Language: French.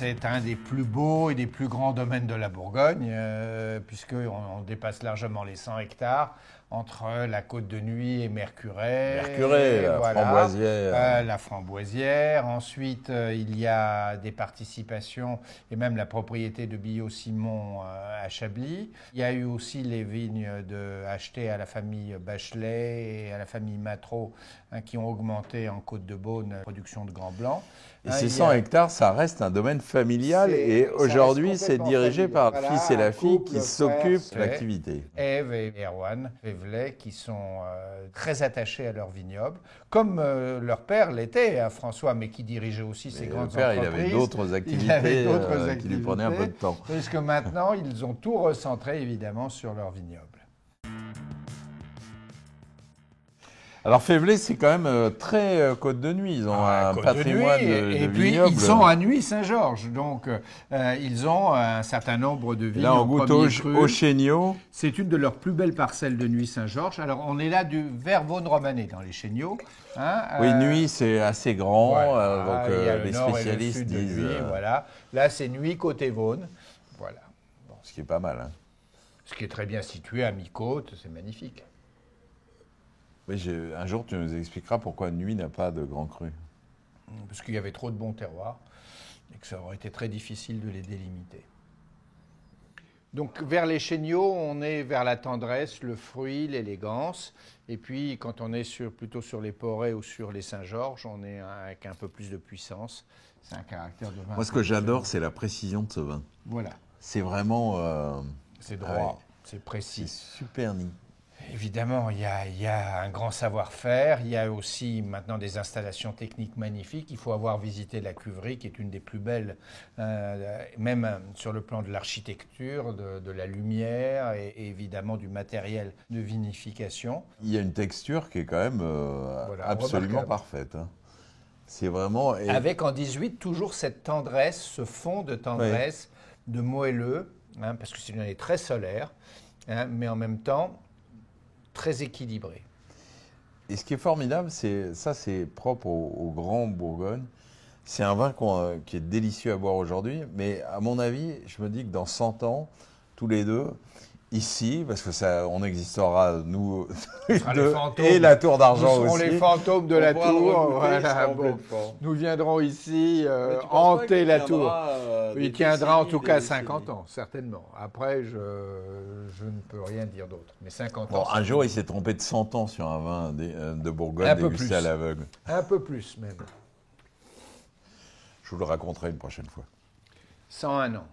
c'est un des plus beaux et des plus grands domaines de la Bourgogne, puisqu'on dépasse largement les 100 hectares entre la Côte de Nuits et Mercurey. Mercurey, la Framboisière. La Framboisière. Ensuite, il y a des participations et même la propriété de Billot-Simon à Chablis. Il y a eu aussi les vignes achetées à la famille Bachelet et à la famille Mattereau qui ont augmenté en Côte-de-Beaune la production de Grands Blancs. Et ces 100 hectares, ça reste un domaine familial et aujourd'hui, c'est dirigé par le fils et la fille qui s'occupent de l'activité. Ève et Erwan Vévelet qui sont très attachés à leur vignoble, comme leur père l'était, hein, François, mais qui dirigeait aussi ces grandes entreprises. Il avait d'autres activités qui lui prenaient un peu de temps. Puisque maintenant, ils ont tout recentré, évidemment, sur leur vignoble. Alors Févelet, c'est quand même très Côte de Nuits. Ils ont un patrimoine de puis vignobles. Ils sont à Nuits-Saint-Georges, donc ils ont un certain nombre de vignes. Là, on goûte au Chéniaux. C'est une de leurs plus belles parcelles de Nuits-Saint-Georges. Alors, on est là du Vervaune-Romanée dans les Chéniaux. Hein, oui, Nuits, c'est assez grand, voilà, donc les spécialistes disent... Nuits, voilà. Là, c'est Nuits côté Vaune. Voilà. Bon, ce qui est pas mal. Hein. Ce qui est très bien situé à mi-côte, c'est magnifique. Oui, un jour, tu nous expliqueras pourquoi Nuits n'a pas de grand cru. Parce qu'il y avait trop de bons terroirs et que ça aurait été très difficile de les délimiter. Donc, vers les Chéniaux, on est vers la tendresse, le fruit, l'élégance. Et puis, quand on est plutôt sur les Porets ou sur les Saint-Georges, on est avec un peu plus de puissance. C'est un caractère de vin. Moi, ce que j'adore, c'est la précision de ce vin. Voilà. C'est vraiment... c'est droit, c'est précis. C'est super ni. Évidemment, il y a un grand savoir-faire, il y a aussi maintenant des installations techniques magnifiques. Il faut avoir visité la cuverie, qui est une des plus belles, même sur le plan de l'architecture, de la lumière et évidemment du matériel de vinification. Il y a une texture qui est quand même absolument remarquable. Parfaite. Hein. C'est vraiment... Avec en 18 toujours cette tendresse, ce fond de tendresse, de moelleux, hein, parce que c'est une année très solaire, hein, mais en même temps... très équilibré. Et ce qui est formidable, c'est propre au Grand Bourgogne. C'est un vin qui est délicieux à boire aujourd'hui, mais à mon avis, je me dis que dans 100 ans, tous les deux, ici, parce que on existera, nous deux, et la Tour d'Argent aussi. Nous serons les fantômes de la Tour. Voilà, nous viendrons ici hanter la Tour. Il tiendra en tout cas 50 ans, certainement. Après, je ne peux rien dire d'autre. Mais 50 ans. Un jour, il s'est trompé de 100 ans sur un vin de Bourgogne dégusté à l'aveugle. Un peu plus, même. Je vous le raconterai une prochaine fois. 101 ans.